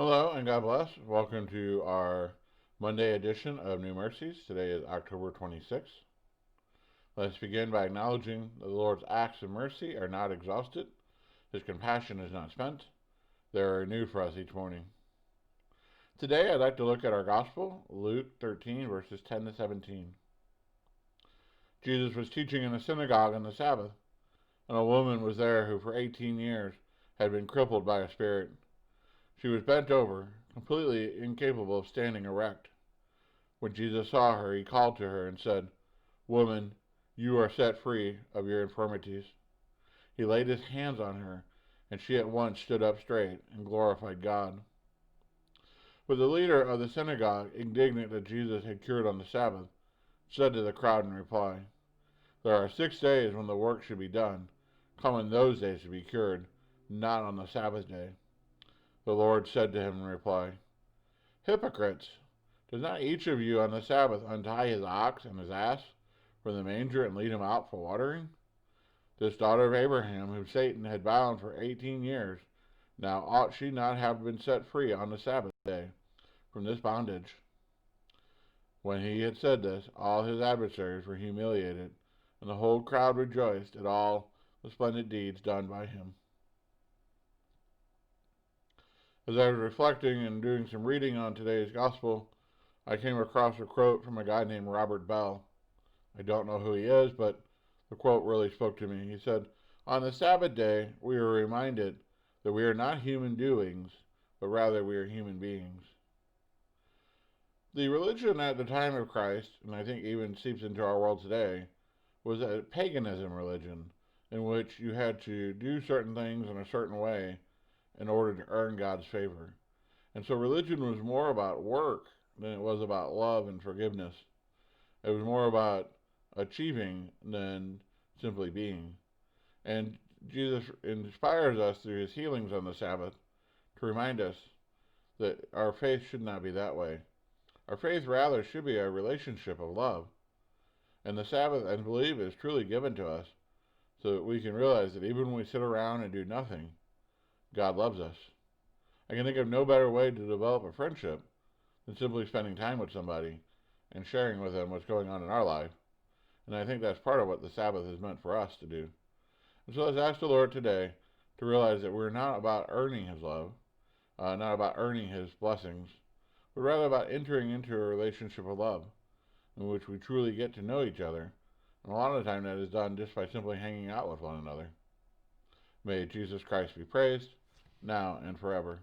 Hello and God bless. Welcome to our Monday edition of New Mercies. Today is October 26th. Let's begin by acknowledging that the Lord's acts of mercy are not exhausted. His compassion is not spent. They are new for us each morning. Today I'd like to look at our Gospel, Luke 13, verses 10 to 17. Jesus was teaching in a synagogue on the Sabbath, and a woman was there who for 18 years had been crippled by a spirit. She was bent over, completely incapable of standing erect. When Jesus saw her, he called to her and said, "Woman, you are set free of your infirmities." He laid his hands on her, and she at once stood up straight and glorified God. But the leader of the synagogue, indignant that Jesus had cured on the Sabbath, said to the crowd in reply, "There are 6 days when the work should be done. Come on those days to be cured, not on the Sabbath day." The Lord said to him in reply, "Hypocrites! Does not each of you on the Sabbath untie his ox and his ass from the manger and lead him out for watering? This daughter of Abraham, whom Satan had bound for 18 years, now ought she not have been set free on the Sabbath day from this bondage?" When he had said this, all his adversaries were humiliated, and the whole crowd rejoiced at all the splendid deeds done by him. As I was reflecting and doing some reading on today's gospel, I came across a quote from a guy named Robert Bell. I don't know who he is, but the quote really spoke to me. He said, "On the Sabbath day, we are reminded that we are not human doings, but rather we are human beings." The religion at the time of Christ, and I think even seeps into our world today, was a paganism religion in which you had to do certain things in a certain way in order to earn God's favor. And so religion was more about work than it was about love and forgiveness. It was more about achieving than simply being. And Jesus inspires us through his healings on the Sabbath to remind us that our faith should not be that way. Our faith rather should be a relationship of love. And the Sabbath, I believe, is truly given to us so that we can realize that even when we sit around and do nothing, God loves us. I can think of no better way to develop a friendship than simply spending time with somebody and sharing with them what's going on in our life. And I think that's part of what the Sabbath is meant for us to do. And so let's ask the Lord today to realize that we're not about earning his love, not about earning his blessings, but rather about entering into a relationship of love in which we truly get to know each other. And a lot of the time that is done just by simply hanging out with one another. May Jesus Christ be praised, now and forever.